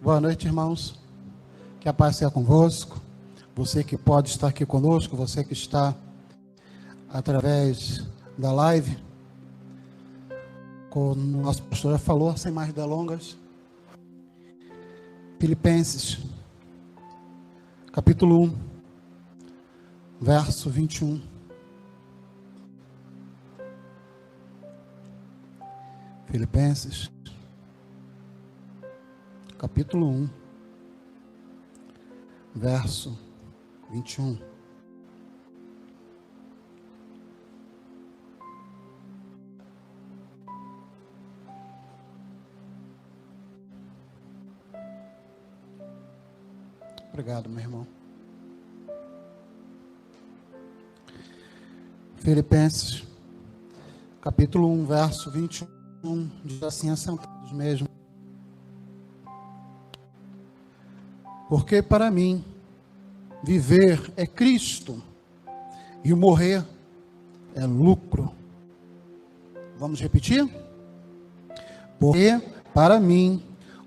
Boa noite, irmãos. Que a paz seja convosco. Você que pode estar aqui conosco, você que está através da live, como o nosso pastor já falou, sem mais delongas. Filipenses, capítulo 1, verso 21. Filipenses, capítulo 1, verso 21. Obrigado, meu irmão. Filipenses, capítulo 1, verso 21, diz assim, assentados mesmo. Porque para mim, viver é Cristo e o morrer é lucro. Vamos repetir? Porque para mim,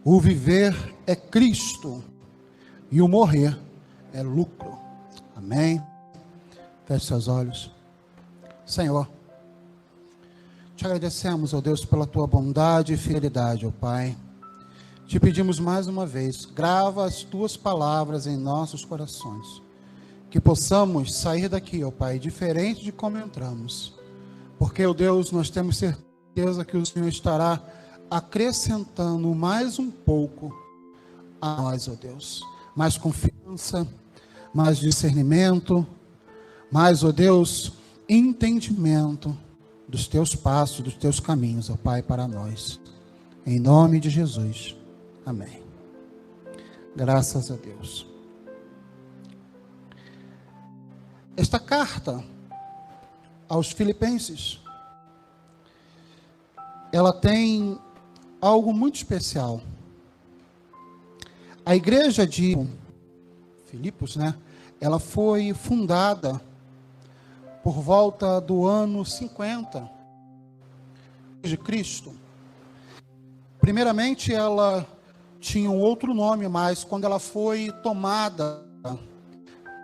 o viver é Cristo e o morrer é lucro. Amém? Feche seus olhos. Senhor, te agradecemos, ó Deus, pela tua bondade e fidelidade, ó Pai. Te pedimos mais uma vez, grava as tuas palavras em nossos corações. Que possamos sair daqui, ó Pai, diferente de como entramos. Porque, ó Deus, nós temos certeza que o Senhor estará acrescentando mais um pouco a nós, ó Deus. Mais confiança, mais discernimento, mais, ó Deus, entendimento dos teus passos, dos teus caminhos, ó Pai, para nós. Em nome de Jesus. Amém. Graças a Deus. Esta carta aos Filipenses, ela tem algo muito especial. A igreja de Filipos, ela foi fundada por volta do ano 50 de Cristo. Primeiramente, ela tinha um outro nome, mas quando ela foi tomada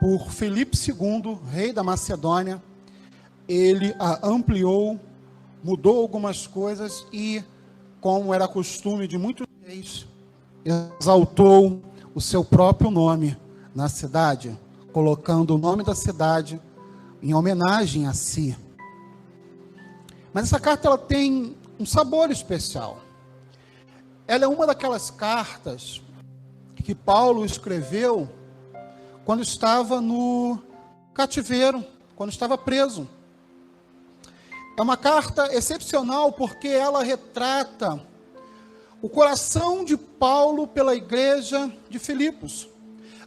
por Filipe II, rei da Macedônia, ele a ampliou, mudou algumas coisas e, como era costume de muitos reis, exaltou o seu próprio nome na cidade, colocando o nome da cidade em homenagem a si. Mas essa carta ela tem um sabor especial. Ela é uma daquelas cartas que Paulo escreveu quando estava no cativeiro, quando estava preso. É uma carta excepcional porque ela retrata o coração de Paulo pela igreja de Filipos.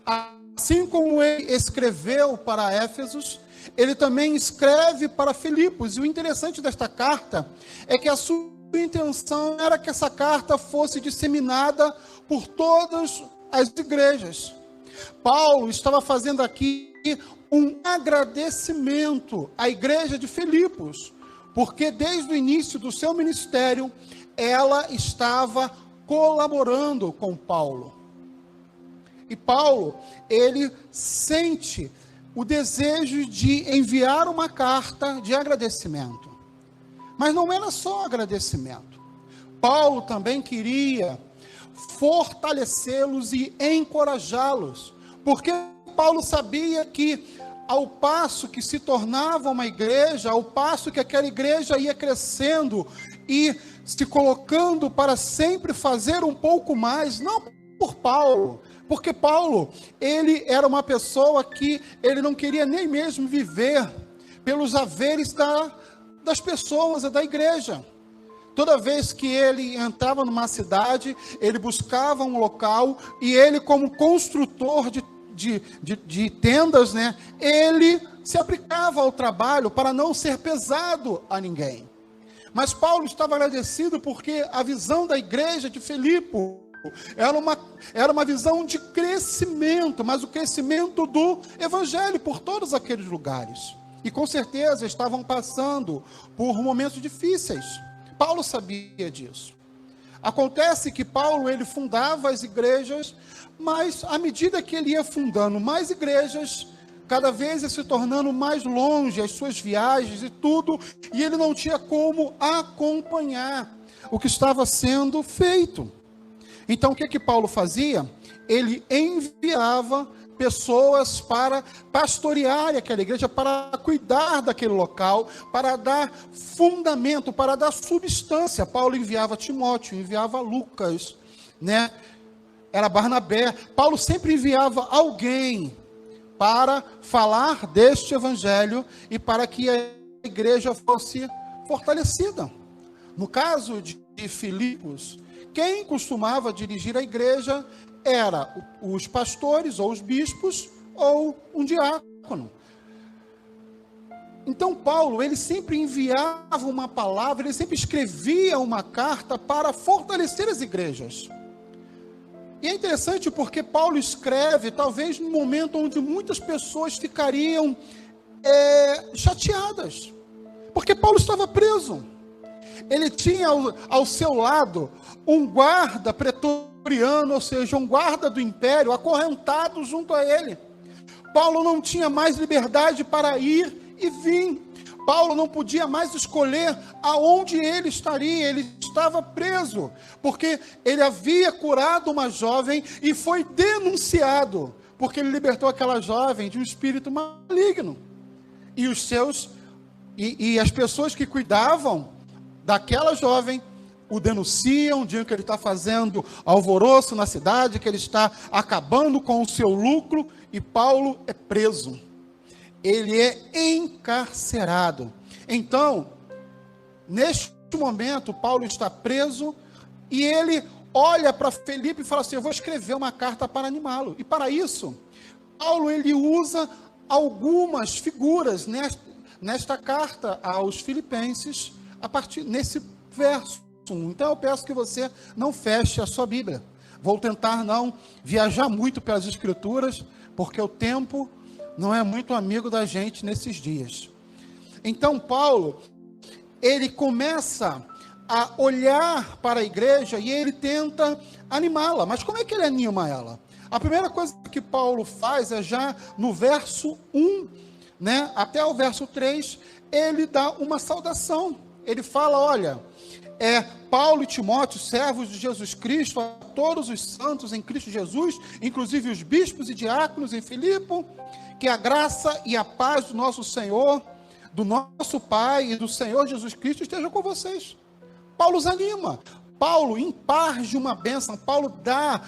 Assim como ele escreveu para Éfesos, ele também escreve para Filipos. E o interessante desta carta é que a sua intenção era que essa carta fosse disseminada por todas as igrejas. Paulo estava fazendo aqui um agradecimento à igreja de Filipos, porque desde o início do seu ministério, ela estava colaborando com Paulo. E Paulo, ele sente o desejo de enviar uma carta de agradecimento. Mas não era só agradecimento. Paulo também queria fortalecê-los e encorajá-los, porque Paulo sabia que, ao passo que se tornava uma igreja, ao passo que aquela igreja ia crescendo e se colocando para sempre fazer um pouco mais, não por Paulo, porque Paulo, ele era uma pessoa que ele não queria nem mesmo viver pelos haveres das pessoas e da igreja. Toda vez que ele entrava numa cidade, ele buscava um local e ele, como construtor de tendas, ele se aplicava ao trabalho para não ser pesado a ninguém. Mas Paulo estava agradecido porque a visão da igreja de Filipe era uma visão de crescimento, mas o crescimento do evangelho por todos aqueles lugares. E com certeza estavam passando por momentos difíceis. Paulo sabia disso. Acontece que Paulo, ele fundava as igrejas, mas à medida que ele ia fundando mais igrejas, cada vez ia se tornando mais longe as suas viagens e tudo, e ele não tinha como acompanhar o que estava sendo feito. Então, o que Paulo fazia? Ele enviava pessoas para pastorear aquela igreja, para cuidar daquele local, para dar fundamento, para dar substância. Paulo enviava Timóteo, enviava Lucas, né? Era Barnabé. Paulo sempre enviava alguém para falar deste evangelho e para que a igreja fosse fortalecida. No caso de Filipos, quem costumava dirigir a igreja era os pastores, ou os bispos, ou um diácono. Então Paulo, ele sempre enviava uma palavra, ele sempre escrevia uma carta para fortalecer as igrejas. E é interessante porque Paulo escreve, talvez no momento onde muitas pessoas ficariam chateadas, porque Paulo estava preso. Ele tinha ao seu lado um guarda pretoriano, ou seja, um guarda do império, acorrentado junto a ele. Paulo não tinha mais liberdade para ir e vir. Paulo não podia mais escolher aonde ele estaria, ele estava preso, porque ele havia curado uma jovem e foi denunciado, porque ele libertou aquela jovem de um espírito maligno. E as pessoas que cuidavam daquela jovem o denunciam, dizem que ele está fazendo alvoroço na cidade, que ele está acabando com o seu lucro, e Paulo é preso. Ele é encarcerado. Então, neste momento, Paulo está preso, e ele olha para Felipe e fala assim: eu vou escrever uma carta para animá-lo. E para isso, Paulo, ele usa algumas figuras nesta carta aos filipenses, nesse verso 1. Então eu peço que você não feche a sua Bíblia. Vou tentar não viajar muito pelas escrituras, porque o tempo não é muito amigo da gente nesses dias. Então Paulo, ele começa a olhar para a igreja e ele tenta animá-la. Mas como é que ele anima ela? A primeira coisa que Paulo faz é já no verso 1, até o verso 3, ele dá uma saudação. Ele fala: olha, Paulo e Timóteo, servos de Jesus Cristo, a todos os santos em Cristo Jesus, inclusive os bispos e diáconos em Filipe, que a graça e a paz do nosso Senhor, do nosso Pai e do Senhor Jesus Cristo estejam com vocês. Paulo os anima. Paulo imparge uma bênção. Paulo dá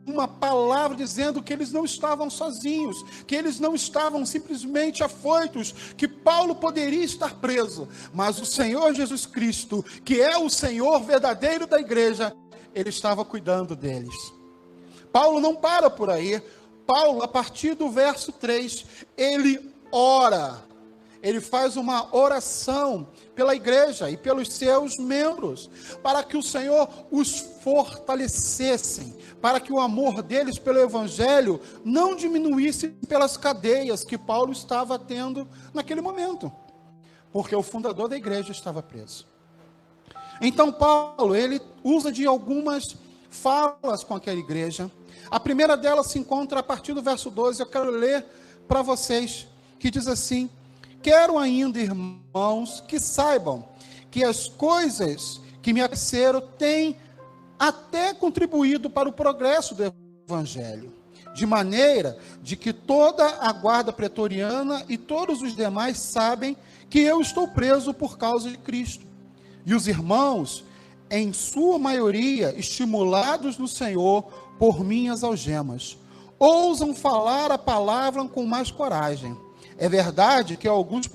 uma palavra dizendo que eles não estavam sozinhos, que eles não estavam simplesmente afoitos, que Paulo poderia estar preso, mas o Senhor Jesus Cristo, que é o Senhor verdadeiro da igreja, ele estava cuidando deles. Paulo não para por aí. Paulo, a partir do verso 3, ele ora, ele faz uma oração pela igreja e pelos seus membros, para que o Senhor os fortalecesse, para que o amor deles pelo evangelho não diminuísse pelas cadeias que Paulo estava tendo naquele momento, porque o fundador da igreja estava preso. Então Paulo, ele usa de algumas falas com aquela igreja. A primeira delas se encontra a partir do verso 12, eu quero ler para vocês, que diz assim: quero ainda, irmãos, que saibam que as coisas que me aconteceram têm até contribuído para o progresso do evangelho, de maneira de que toda a guarda pretoriana e todos os demais sabem que eu estou preso por causa de Cristo. E os irmãos, em sua maioria, estimulados no Senhor por minhas algemas, ousam falar a palavra com mais coragem. É verdade que alguns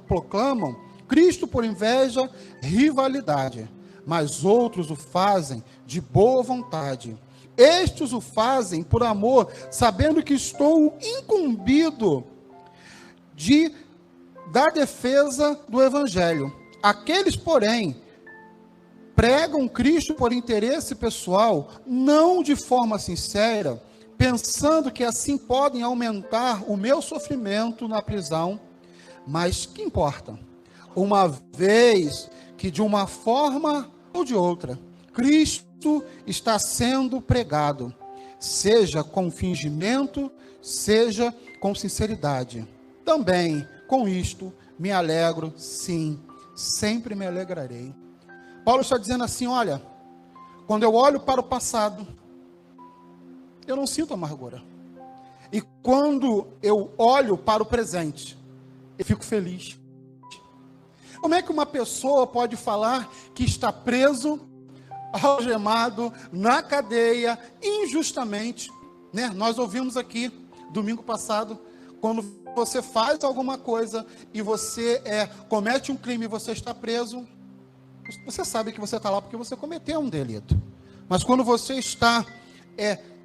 proclamam Cristo por inveja, rivalidade, mas outros o fazem de boa vontade. Estes o fazem por amor, sabendo que estou incumbido da defesa do evangelho. Aqueles, porém, pregam Cristo por interesse pessoal, não de forma sincera, pensando que assim podem aumentar o meu sofrimento na prisão. Mas que importa? Uma vez que de uma forma ou de outra, Cristo está sendo pregado, seja com fingimento, seja com sinceridade. Também com isto me alegro, sim, sempre me alegrarei. Paulo está dizendo assim, olha, quando eu olho para o passado, eu não sinto amargura. E quando eu olho para o presente, eu fico feliz. Como é que uma pessoa pode falar que está preso, algemado, na cadeia, injustamente, né? Nós ouvimos aqui, domingo passado, quando você faz alguma coisa e você comete um crime e você está preso, você sabe que você está lá porque você cometeu um delito. Mas quando você está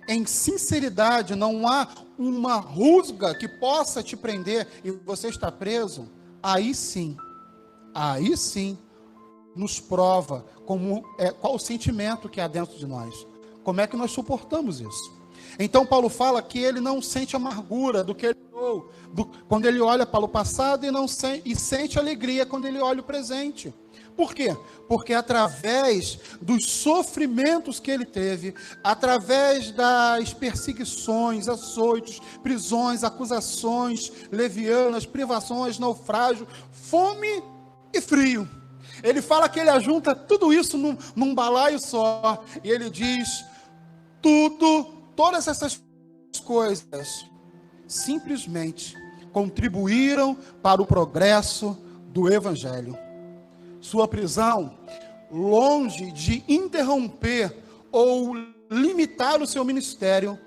em sinceridade, não há uma rusga que possa te prender e você está preso, aí sim nos prova qual o sentimento que há dentro de nós. Como é que nós suportamos isso? Então Paulo fala que ele não sente amargura do que ele quando ele olha para o passado e sente alegria quando ele olha o presente. Por quê? Porque através dos sofrimentos que ele teve, através das perseguições, açoites, prisões, acusações levianas, privações, naufrágio, fome e frio. Ele fala que ele ajunta tudo isso num balaio só. E ele diz, todas essas coisas, simplesmente contribuíram para o progresso do Evangelho. Sua prisão, longe de interromper ou limitar o seu ministério,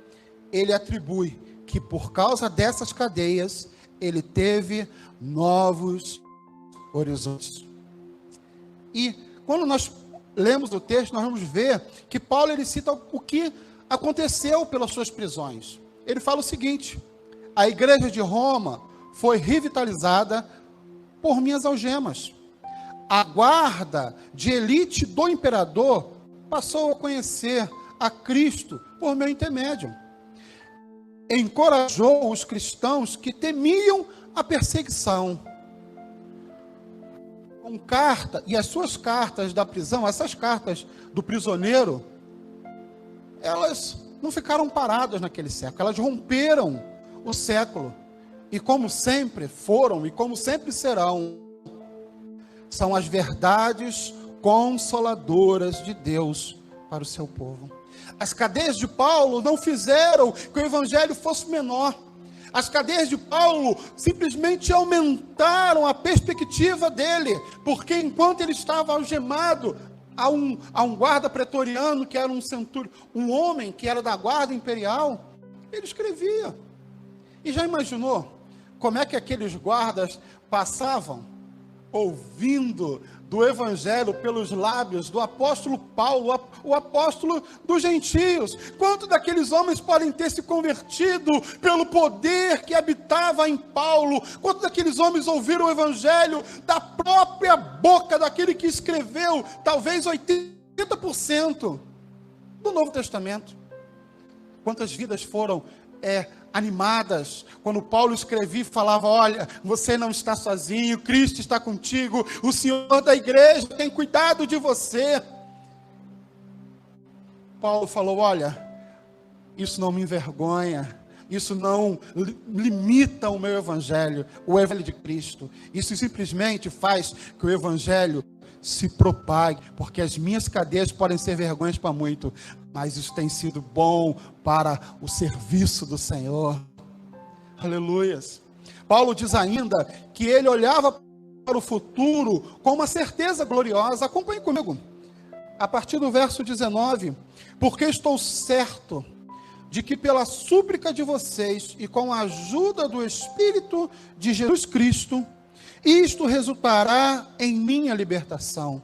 ele atribui que por causa dessas cadeias, ele teve novos horizontes. E quando nós lemos o texto, nós vamos ver que Paulo ele cita o que aconteceu pelas suas prisões. Ele fala o seguinte, a igreja de Roma foi revitalizada por minhas algemas. A guarda de elite do imperador passou a conhecer a Cristo por meu intermédio. Encorajou os cristãos que temiam a perseguição. Com carta, e as suas cartas da prisão, essas cartas do prisioneiro, elas não ficaram paradas naquele século, elas romperam o século. E como sempre foram, e como sempre serão, são as verdades consoladoras de Deus para o seu povo. As cadeias de Paulo não fizeram que o evangelho fosse menor. As cadeias de Paulo simplesmente aumentaram a perspectiva dele, porque enquanto ele estava algemado a um guarda pretoriano, que era um homem que era da guarda imperial, ele escrevia. E já imaginou como é que aqueles guardas passavam ouvindo do evangelho pelos lábios do apóstolo Paulo, o apóstolo dos gentios? Quantos daqueles homens podem ter se convertido pelo poder que habitava em Paulo? Quantos daqueles homens ouviram o evangelho da própria boca daquele que escreveu talvez 80% do Novo Testamento? Quantas vidas foram animadas, quando Paulo escrevia e falava, olha, você não está sozinho, Cristo está contigo, o Senhor da igreja tem cuidado de você. Paulo falou, olha, isso não me envergonha, isso não limita o meu evangelho, o evangelho de Cristo, isso simplesmente faz que o evangelho se propague, porque as minhas cadeias podem ser vergonhas para muito, mas isso tem sido bom para o serviço do Senhor. Aleluias. Paulo diz ainda que ele olhava para o futuro com uma certeza gloriosa. Acompanhe comigo, a partir do verso 19, porque estou certo de que pela súplica de vocês e com a ajuda do Espírito de Jesus Cristo, isto resultará em minha libertação.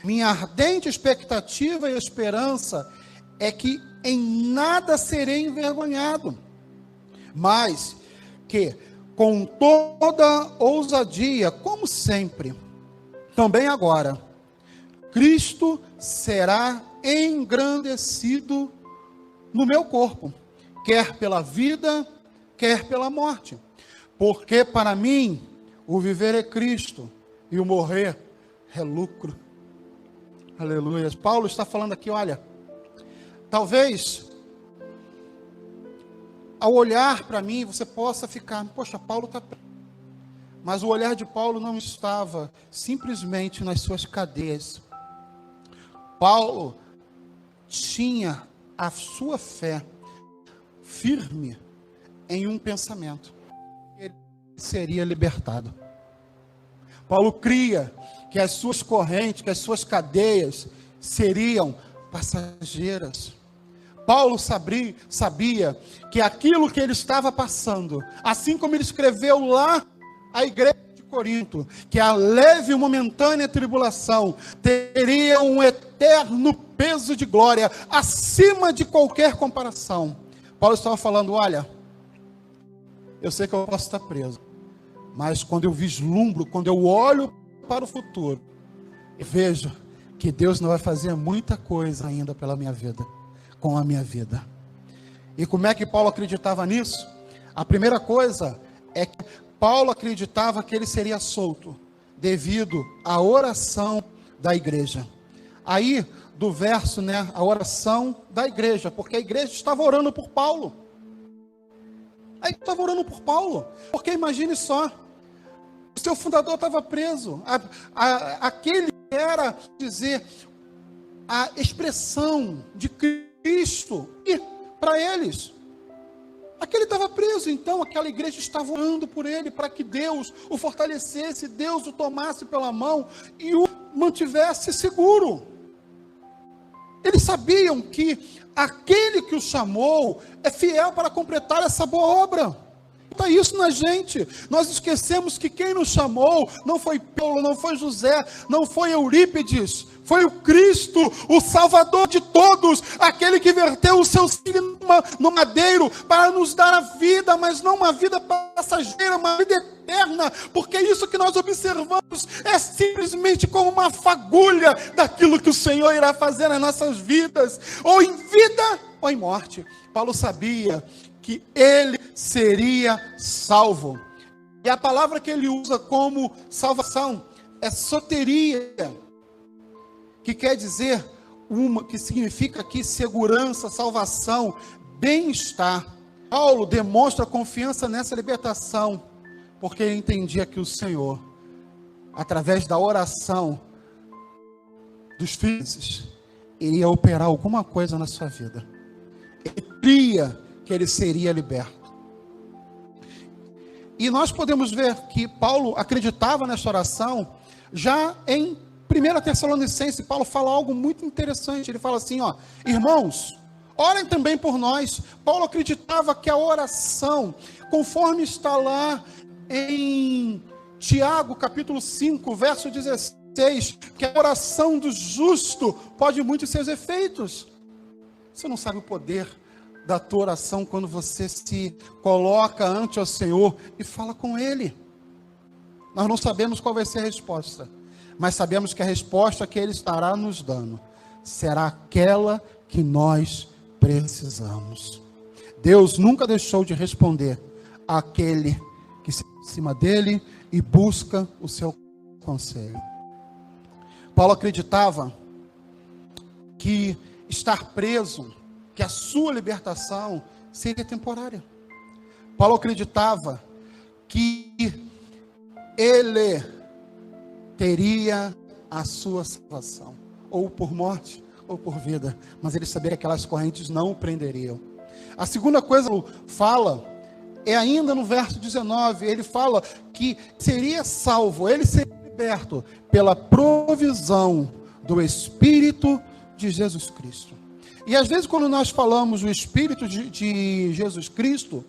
Minha ardente expectativa e esperança é que em nada serei envergonhado, mas que com toda ousadia, como sempre, também agora, Cristo será engrandecido no meu corpo, quer pela vida, quer pela morte, porque para mim o viver é Cristo e o morrer é lucro. Aleluia. Paulo está falando aqui, olha, talvez ao olhar para mim você possa ficar, poxa, Paulo está... Mas o olhar de Paulo não estava simplesmente nas suas cadeias. Paulo tinha a sua fé firme em um pensamento. Ele seria libertado. Paulo cria que as suas correntes, que as suas cadeias seriam passageiras. Paulo sabia que aquilo que ele estava passando, assim como ele escreveu lá à igreja de Corinto, que a leve e momentânea tribulação teria um eterno peso de glória, acima de qualquer comparação. Paulo estava falando, olha, eu sei que eu posso estar preso, mas quando eu vislumbro, quando eu olho para o futuro, eu vejo que Deus não vai fazer muita coisa ainda pela minha vida, com a minha vida. E como é que Paulo acreditava nisso? A primeira coisa é que Paulo acreditava que ele seria solto, devido à oração da igreja. Aí, do verso, a oração da igreja, porque a igreja estava orando por Paulo. Aí estava orando por Paulo, porque imagine só, o seu fundador estava preso, aquele que era, dizer, a expressão de Cristo, e para eles, aquele estava preso, então aquela igreja estava orando por ele, para que Deus o fortalecesse, Deus o tomasse pela mão, e o mantivesse seguro. Eles sabiam que aquele que o chamou é fiel para completar essa boa obra. Está isso na gente. Nós esquecemos que quem nos chamou não foi Paulo, não foi José, não foi Eurípides, foi o Cristo, o Salvador de todos, aquele que verteu o seu sangue no madeiro para nos dar a vida, mas não uma vida passageira, uma vida eterna, porque isso que nós observamos é simplesmente como uma fagulha daquilo que o Senhor irá fazer nas nossas vidas, ou em vida ou em morte. Paulo sabia que ele seria salvo, e a palavra que ele usa como salvação é soteria, que quer dizer que significa aqui segurança, salvação, bem-estar. Paulo demonstra confiança nessa libertação, porque ele entendia que o Senhor, através da oração dos filhos, iria operar alguma coisa na sua vida. Ele cria que ele seria liberto. E nós podemos ver que Paulo acreditava nessa oração. Já em 1 Tessalonicenses, Paulo fala algo muito interessante. Ele fala assim, irmãos, orem também por nós. Paulo acreditava que a oração, conforme está lá em Tiago, capítulo 5, verso 16, que a oração do justo pode muitos seus efeitos. Você não sabe o poder da tua oração quando você se coloca ante o Senhor e fala com Ele. Nós não sabemos qual vai ser a resposta, mas sabemos que a resposta que Ele estará nos dando será aquela que nós precisamos. Deus nunca deixou de responder àquele que se aproxima dele e busca o seu conselho. Paulo acreditava que estar preso, que a sua libertação seria temporária. Paulo acreditava que ele teria a sua salvação, ou por morte, ou por vida, mas ele sabia que aquelas correntes não o prenderiam. A segunda coisa que ele fala, é ainda no verso 19, ele fala que seria salvo, ele seria liberto, pela provisão do Espírito de Jesus Cristo. E às vezes quando nós falamos o Espírito de Jesus Cristo,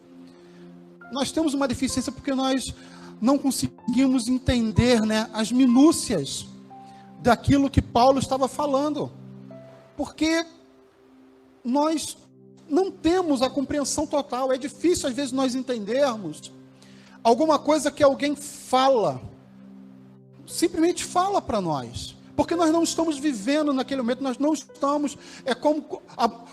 nós temos uma deficiência porque nós não conseguimos entender, as minúcias daquilo que Paulo estava falando, porque nós não temos a compreensão total. É difícil às vezes nós entendermos alguma coisa que alguém fala, simplesmente fala para nós, porque nós não estamos vivendo naquele momento, nós não estamos, é como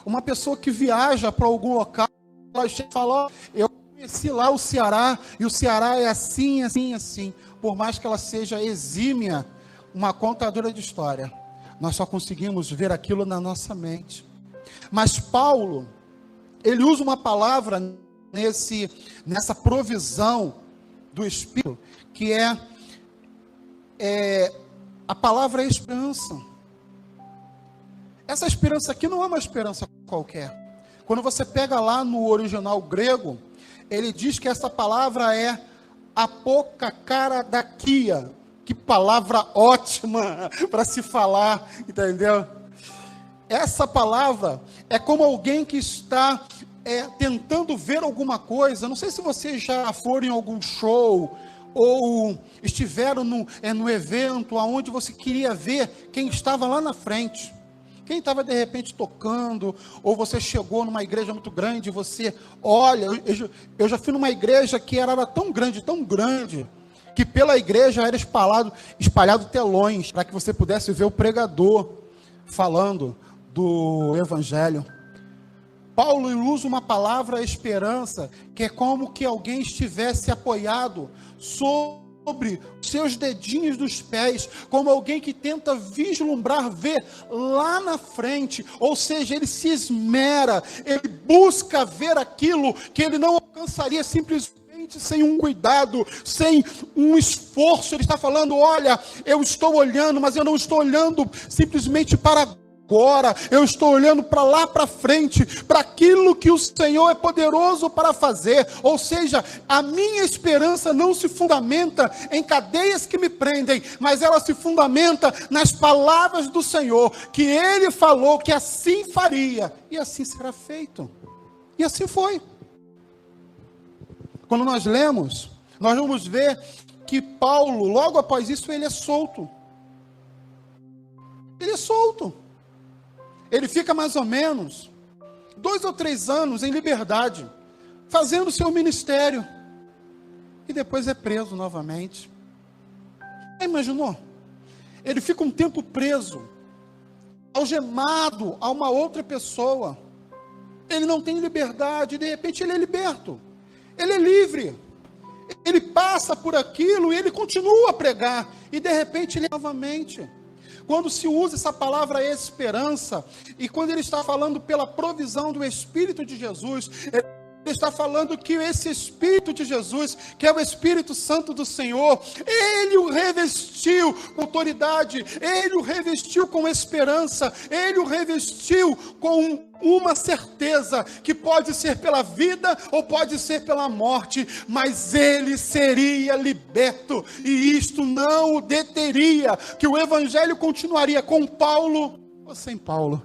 uma pessoa que viaja para algum local, ela chega e fala, eu conheci lá o Ceará, e o Ceará é assim, assim, assim. Por mais que ela seja exímia, uma contadora de história, nós só conseguimos ver aquilo na nossa mente. Mas Paulo, ele usa uma palavra nessa provisão do Espírito, que é a palavra esperança. Essa esperança aqui não é uma esperança qualquer. Quando você pega lá no original grego, ele diz que essa palavra é apokakarakia. Que palavra ótima para se falar, entendeu? Essa palavra é como alguém que está tentando ver alguma coisa. Não sei se vocês já foram em algum show ou estiveram no evento onde você queria ver quem estava lá na frente. Quem estava de repente tocando, ou você chegou numa igreja muito grande, você olha, eu já fui numa igreja que era tão grande, que pela igreja era espalhado telões, para que você pudesse ver o pregador falando do evangelho. Paulo usa uma palavra esperança, que é como que alguém estivesse apoiado sobre seus dedinhos dos pés, como alguém que tenta vislumbrar, ver lá na frente, ou seja, ele se esmera, ele busca ver aquilo que ele não alcançaria simplesmente sem um cuidado, sem um esforço. Ele está falando, olha, eu estou olhando, mas eu não estou olhando simplesmente para agora, eu estou olhando para lá para frente, para aquilo que o Senhor é poderoso para fazer. Ou seja, a minha esperança não se fundamenta em cadeias que me prendem, mas ela se fundamenta nas palavras do Senhor, que Ele falou que assim faria, e assim será feito. E assim foi. Quando nós lemos, nós vamos ver que Paulo, logo após isso, ele é solto. Ele é solto. Ele fica mais ou menos 2 ou 3 anos em liberdade, fazendo seu ministério, e depois é preso novamente. Imaginou? Ele fica um tempo preso, algemado a uma outra pessoa. Ele não tem liberdade, e de repente ele é liberto. Ele é livre. Ele passa por aquilo e ele continua a pregar, e de repente ele novamente. Quando se usa essa palavra esperança, e quando ele está falando pela provisão do Espírito de Jesus, ele está falando que esse Espírito de Jesus, que é o Espírito Santo do Senhor, Ele o revestiu com autoridade, Ele o revestiu com esperança, Ele o revestiu com uma certeza, que pode ser pela vida ou pode ser pela morte, mas ele seria liberto, e isto não o deteria, que o Evangelho continuaria com Paulo ou sem Paulo,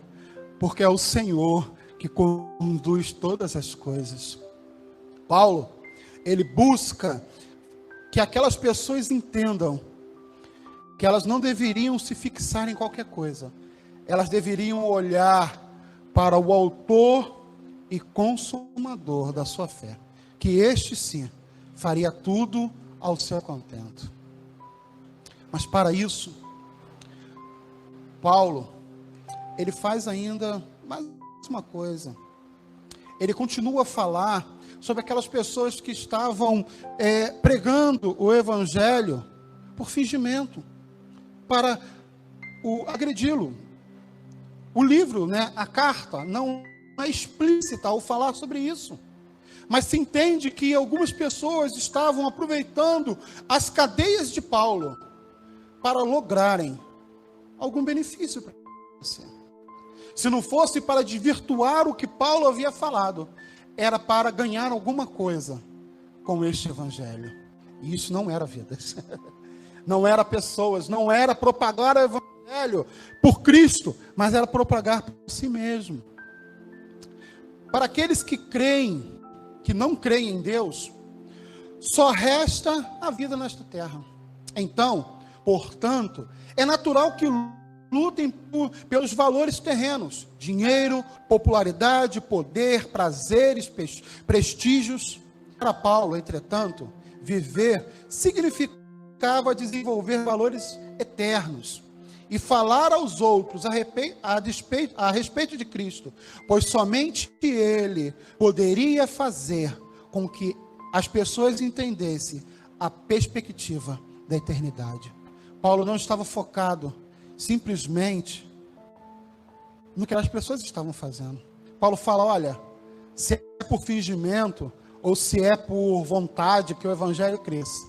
porque é o Senhor que conduz todas as coisas. Paulo, ele busca que aquelas pessoas entendam que elas não deveriam se fixar em qualquer coisa, elas deveriam olhar para o autor e consumador da sua fé, que este sim faria tudo ao seu contento. Mas para isso, Paulo, ele faz ainda mais uma coisa. Ele continua a falar sobre aquelas pessoas que estavam pregando o evangelho por fingimento, para agredi-lo. O livro, a carta, não é explícita ao falar sobre isso, mas se entende que algumas pessoas estavam aproveitando as cadeias de Paulo para lograrem algum benefício para você. Se não fosse para desvirtuar o que Paulo havia falado, era para ganhar alguma coisa com este evangelho. E isso não era vidas, não era pessoas, não era propagar o evangelho por Cristo, mas era propagar por si mesmo. Para aqueles que creem, que não creem em Deus, só resta a vida nesta terra. Então, portanto, é natural que lutem pelos valores terrenos, dinheiro, popularidade, poder, prazeres, prestígios. Para Paulo, entretanto, viver significava desenvolver valores eternos e falar aos outros a respeito de Cristo, pois somente Ele poderia fazer com que as pessoas entendessem a perspectiva da eternidade. Paulo não estava focado simplesmente no que as pessoas estavam fazendo. Paulo fala, olha, se é por fingimento ou se é por vontade que o evangelho cresça,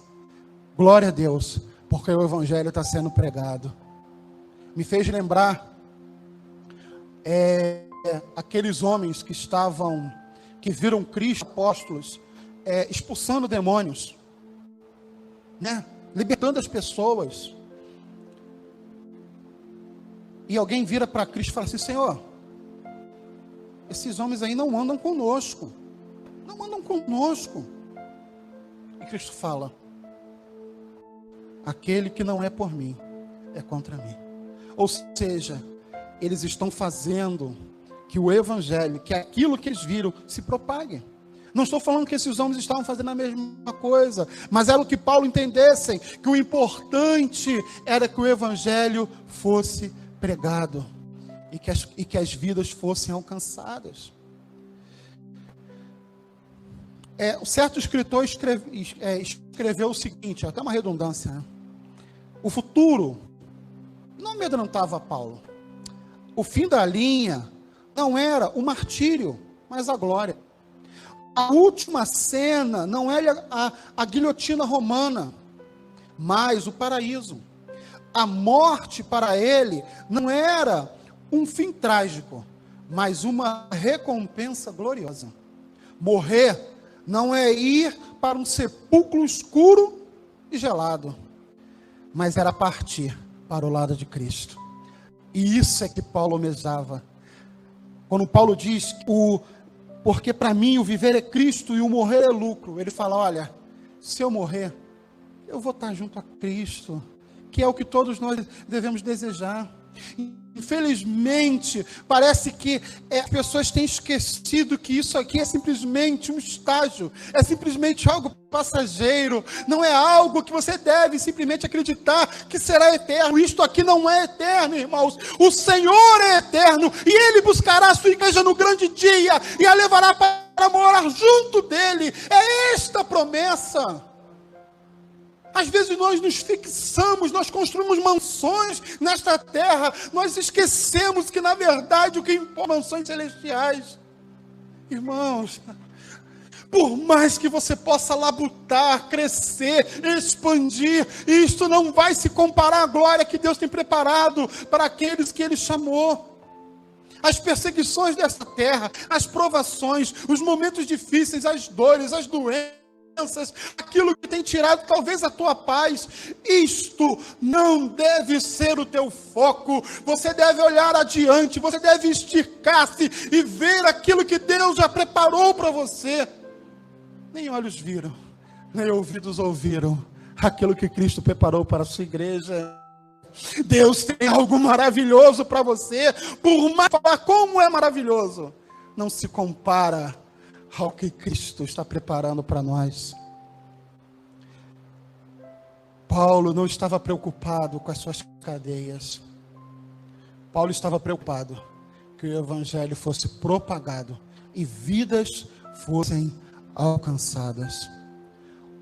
glória a Deus, porque o evangelho está sendo pregado. Me fez lembrar aqueles homens que viram Cristo, apóstolos, expulsando demônios, né? Libertando as pessoas. E alguém vira para Cristo e fala assim, Senhor, esses homens aí não andam conosco. Não andam conosco. E Cristo fala, aquele que não é por mim, é contra mim. Ou seja, eles estão fazendo que o evangelho, que aquilo que eles viram, se propague. Não estou falando que esses homens estavam fazendo a mesma coisa, mas era o que Paulo entendessem, que o importante era que o evangelho fosse pregado e que as vidas fossem alcançadas. Um certo escritor escreveu o seguinte, até uma redundância, né? O futuro não amedrontava Paulo. O fim da linha não era o martírio, mas a glória. A última cena não era a guilhotina romana, mas o paraíso. A morte para ele não era um fim trágico, mas uma recompensa gloriosa. Morrer não é ir para um sepulcro escuro e gelado, mas era partir para o lado de Cristo. E isso é que Paulo almejava. Quando Paulo diz, porque para mim o viver é Cristo e o morrer é lucro, ele fala, olha, se eu morrer, eu vou estar junto a Cristo, que é o que todos nós devemos desejar. Infelizmente, parece que as pessoas têm esquecido que isso aqui é simplesmente um estágio, é simplesmente algo passageiro, não é algo que você deve simplesmente acreditar que será eterno. Isto aqui não é eterno, irmãos. O Senhor é eterno e Ele buscará a sua igreja no grande dia e a levará para morar junto dEle. É esta a promessa. Às vezes nós nos fixamos, nós construímos mansões nesta terra, nós esquecemos que na verdade o que importa são mansões celestiais. Irmãos, por mais que você possa labutar, crescer, expandir, isto não vai se comparar à glória que Deus tem preparado para aqueles que Ele chamou. As perseguições dessa terra, as provações, os momentos difíceis, as dores, as doenças, aquilo que tem tirado talvez a tua paz, isto não deve ser o teu foco. Você deve olhar adiante, você deve esticar-se e ver aquilo que Deus já preparou para você. Nem olhos viram, nem ouvidos ouviram aquilo que Cristo preparou para a sua igreja. Deus tem algo maravilhoso para você, por mais falar como é maravilhoso, não se compara ao que Cristo está preparando para nós. Paulo não estava preocupado com as suas cadeias. Paulo estava preocupado que o evangelho fosse propagado e vidas fossem alcançadas.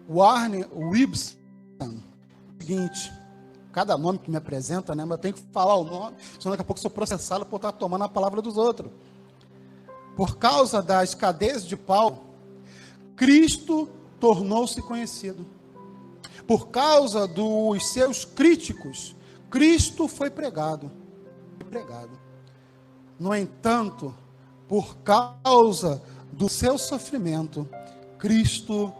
Warren Wiersbe, seguinte, cada nome que me apresenta, né, mas eu tenho que falar o nome, senão daqui a pouco eu sou processado por estar tomando a palavra dos outros. Por causa das cadeias de Paulo, Cristo tornou-se conhecido. Por causa dos seus críticos, Cristo foi pregado. No entanto, por causa do seu sofrimento, Cristo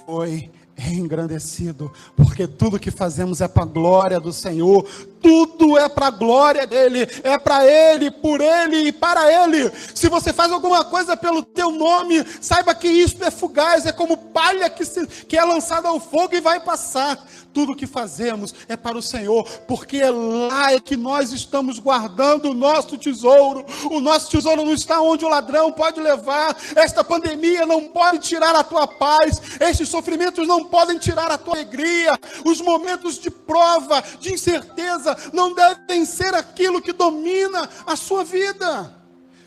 foi engrandecido, porque tudo que fazemos é para a glória do Senhor, tudo é para a glória dEle, é para Ele, por Ele e para Ele. Se você faz alguma coisa pelo teu nome, saiba que isso é fugaz, é como palha que é lançada ao fogo e vai passar. Tudo que fazemos é para o Senhor, porque é lá é que nós estamos guardando o nosso tesouro. O nosso tesouro não está onde o ladrão pode levar. Esta pandemia não pode tirar a tua paz, estes sofrimentos não podem tirar a tua alegria. Os momentos de prova, de incerteza, não devem ser aquilo que domina a sua vida.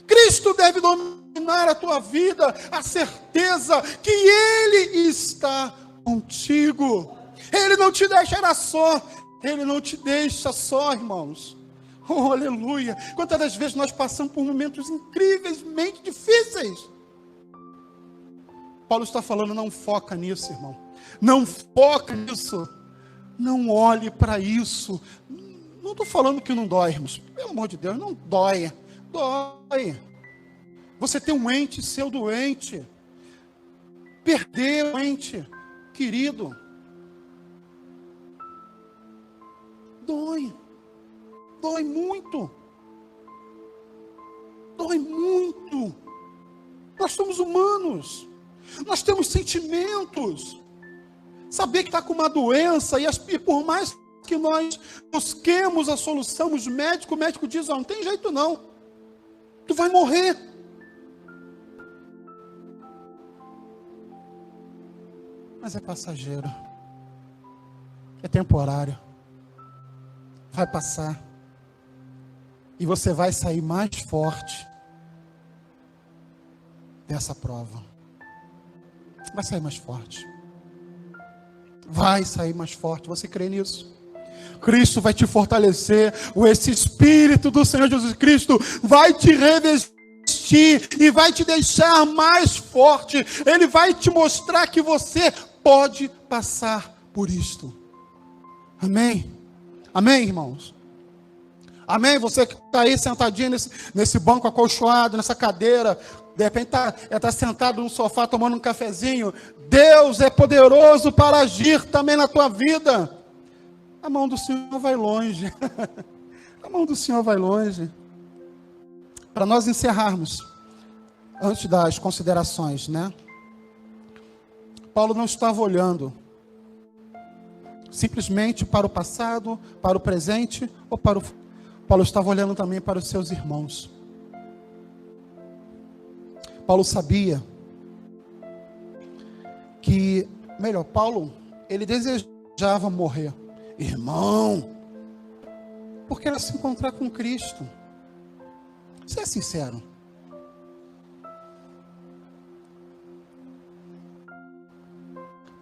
Cristo deve dominar a tua vida, a certeza que Ele está contigo. Ele não te deixará só, Ele não te deixa só, irmãos. Oh, aleluia. Quantas das vezes nós passamos por momentos incrivelmente difíceis. Paulo está falando, não foca nisso, irmão. Não foca nisso. Não olhe para isso. Não estou falando que não dói, irmãos. Pelo amor de Deus, não dói. Dói. Você tem um ente seu doente. Perder um ente querido. Dói. Dói muito. Dói muito. Nós somos humanos. Nós temos sentimentos. Saber que está com uma doença e por mais que nós busquemos a solução, o médico diz, não tem jeito não. Tu vai morrer. Mas é passageiro. É temporário. Vai passar. E você vai sair mais forte dessa prova. Vai sair mais forte. Vai sair mais forte. Você crê nisso? Cristo vai te fortalecer. Esse Espírito do Senhor Jesus Cristo vai te revestir e vai te deixar mais forte. Ele vai te mostrar que você pode passar por isto. Amém? Amém, irmãos? Amém? Você que está aí sentadinho nesse banco acolchoado, nessa cadeira, de repente está sentado no sofá tomando um cafezinho. Deus é poderoso para agir também na tua vida. A mão do Senhor vai longe. A mão do Senhor vai longe. Para nós encerrarmos, antes das considerações, né? Paulo não estava olhando simplesmente para o passado, para o presente ou para o futuro. Paulo estava olhando também para os seus irmãos. Paulo sabia que, Paulo, ele desejava morrer. Irmão, porque era se encontrar com Cristo. Você é sincero.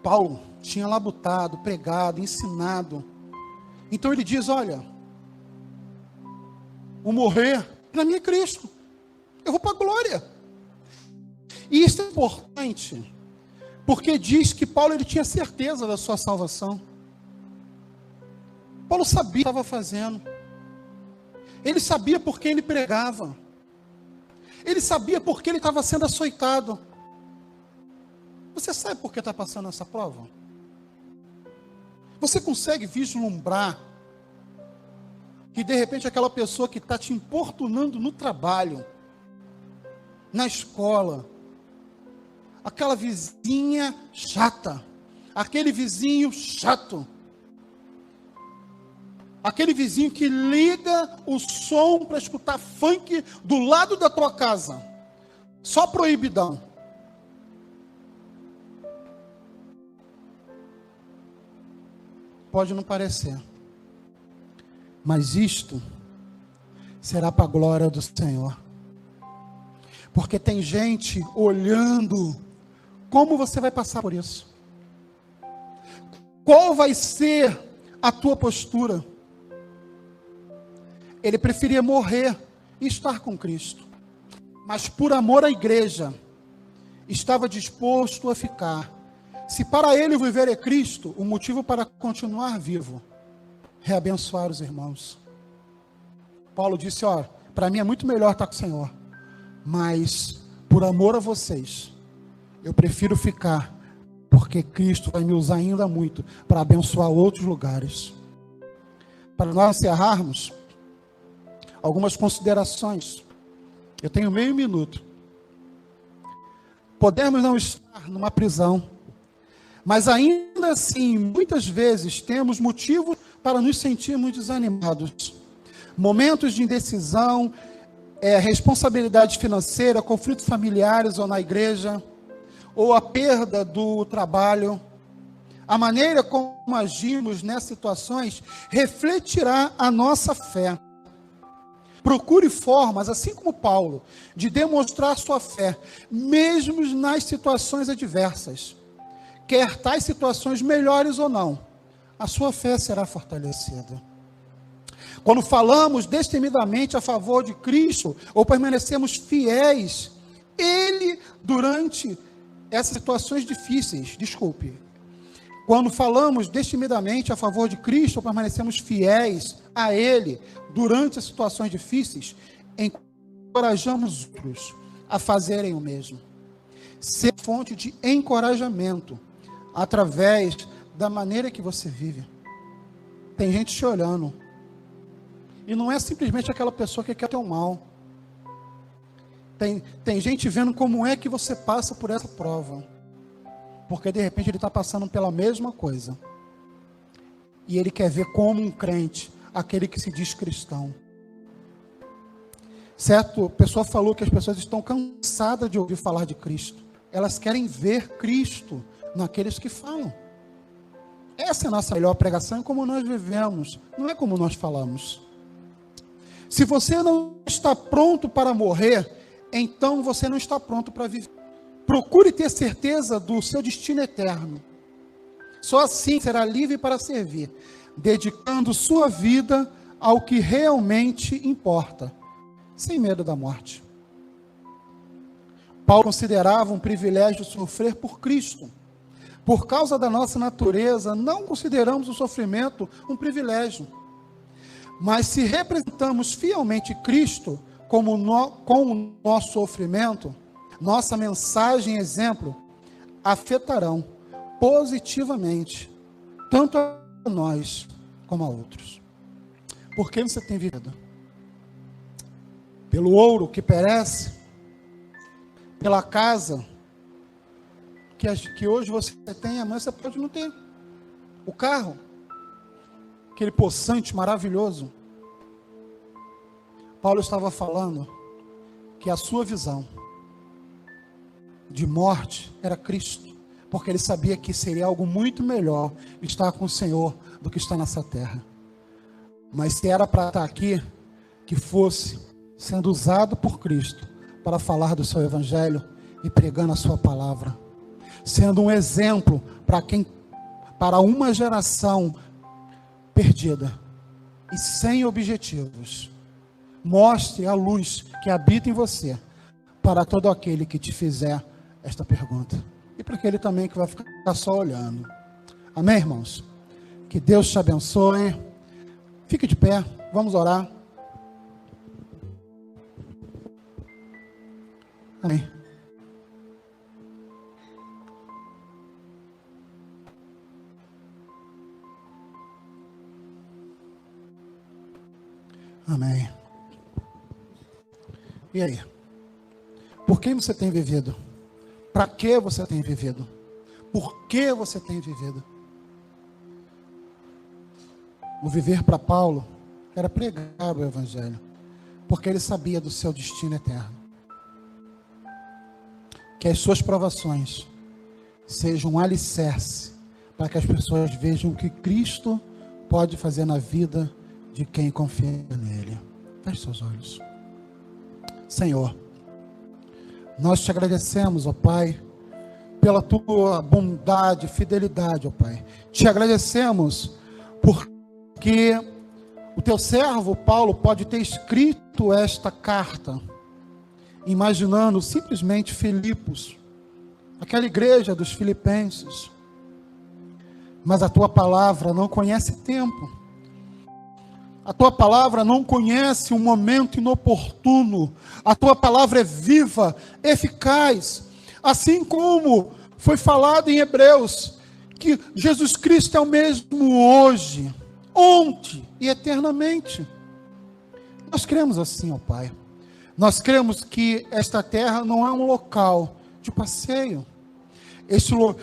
Paulo tinha labutado, pregado, ensinado. Então ele diz, olha, o morrer, para mim é Cristo. Eu vou para a glória. E isso é importante, porque diz que Paulo ele tinha certeza da sua salvação. Paulo sabia o que estava fazendo. Ele sabia por que ele pregava. Ele sabia por que ele estava sendo açoitado. Você sabe por que está passando essa prova? Você consegue vislumbrar que de repente aquela pessoa que está te importunando no trabalho, na escola, aquela vizinha chata, aquele vizinho chato, aquele vizinho que liga o som para escutar funk do lado da tua casa, só proibidão. Pode não parecer, mas isto será para a glória do Senhor. Porque tem gente olhando como você vai passar por isso. Qual vai ser a tua postura? Ele preferia morrer e estar com Cristo. Mas por amor à igreja, estava disposto a ficar. Se para ele viver é Cristo, o motivo para continuar vivo é abençoar os irmãos. Paulo disse, ó, para mim é muito melhor estar com o Senhor, mas por amor a vocês, eu prefiro ficar, porque Cristo vai me usar ainda muito para abençoar outros lugares. Para nós encerrarmos, algumas considerações. Eu tenho meio minuto. Podemos não estar numa prisão, mas ainda assim, muitas vezes, temos motivos para nos sentirmos desanimados. Momentos de indecisão, responsabilidade financeira, conflitos familiares ou na igreja, ou a perda do trabalho. A maneira como agimos nessas situações refletirá a nossa fé. Procure formas, assim como Paulo, de demonstrar sua fé, mesmo nas situações adversas. Quer tais situações melhores ou não, a sua fé será fortalecida. Quando falamos destemidamente a favor de Cristo, ou permanecemos fiéis, Ele, durante essas situações difíceis, quando falamos destemidamente a favor de Cristo, ou permanecemos fiéis a Ele, durante as situações difíceis, encorajamos outros a fazerem o mesmo. Ser fonte de encorajamento, através da maneira que você vive. Tem gente te olhando, e não é simplesmente aquela pessoa que quer teu mal. Tem gente vendo como é que você passa por essa prova, porque de repente ele está passando pela mesma coisa, e ele quer ver como um crente, aquele que se diz cristão. Certo? A pessoa falou que as pessoas estão cansadas de ouvir falar de Cristo, elas querem ver Cristo naqueles que falam. Essa é a nossa melhor pregação, é como nós vivemos, não é como nós falamos. Se você não está pronto para morrer, então você não está pronto para viver. Procure ter certeza do seu destino eterno. Só assim será livre para servir, dedicando sua vida ao que realmente importa, sem medo da morte. Paulo considerava um privilégio sofrer por Cristo. Por causa da nossa natureza, não consideramos o sofrimento um privilégio. Mas se representamos fielmente Cristo com o nosso sofrimento, nossa mensagem e exemplo afetarão positivamente tanto a nós como a outros. Por que você tem vivido? Pelo ouro que perece? Pela casa que hoje você tem, amanhã você pode não ter? O carro? Aquele possante maravilhoso? Paulo estava falando que a sua visão de morte era Cristo, porque ele sabia que seria algo muito melhor estar com o Senhor do que estar nessa terra. Mas se era para estar aqui, que fosse sendo usado por Cristo para falar do seu evangelho e pregando a sua palavra, sendo um exemplo para uma geração perdida e sem objetivos. Mostre a luz que habita em você para todo aquele que te fizer esta pergunta, e para aquele também que vai ficar só olhando. Amém, irmãos? Que Deus te abençoe. Fique de pé, vamos orar. Amém. Amém. E aí? Por quem você tem vivido? Para que você tem vivido? Por que você tem vivido? O viver para Paulo era pregar o evangelho, porque ele sabia do seu destino eterno. Que as suas provações sejam um alicerce para que as pessoas vejam o que Cristo pode fazer na vida de quem confia nele. Feche seus olhos. Senhor, nós te agradecemos, ó Pai, pela tua bondade, fidelidade, ó Pai. Te agradecemos porque o teu servo Paulo pode ter escrito esta carta imaginando simplesmente Filipos, aquela igreja dos filipenses. Mas a tua palavra não conhece tempo. A tua palavra não conhece um momento inoportuno. A tua palavra é viva, eficaz. Assim como foi falado em Hebreus, que Jesus Cristo é o mesmo hoje, ontem e eternamente. Nós cremos assim, ó Pai. Nós cremos que esta terra não é um local de passeio.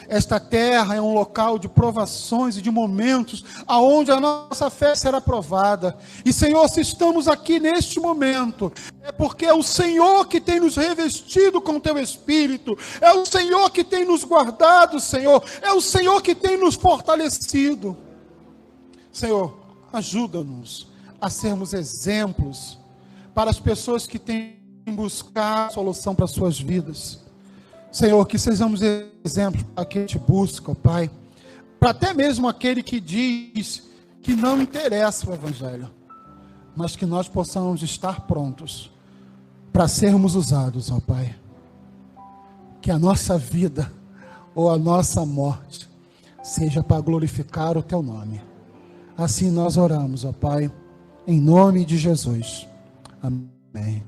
Esta terra é um local de provações e de momentos aonde a nossa fé será provada. E Senhor, se estamos aqui neste momento, é porque é o Senhor que tem nos revestido com o teu Espírito, é o Senhor que tem nos guardado, Senhor, é o Senhor que tem nos fortalecido. Senhor, ajuda-nos a sermos exemplos para as pessoas que têm buscado solução para as suas vidas. Senhor, que sejamos exemplos para quem te busca, ó Pai, para até mesmo aquele que diz que não interessa o Evangelho, mas que nós possamos estar prontos para sermos usados, ó Pai. Que a nossa vida ou a nossa morte seja para glorificar o Teu nome. Assim nós oramos, ó Pai, em nome de Jesus. Amém.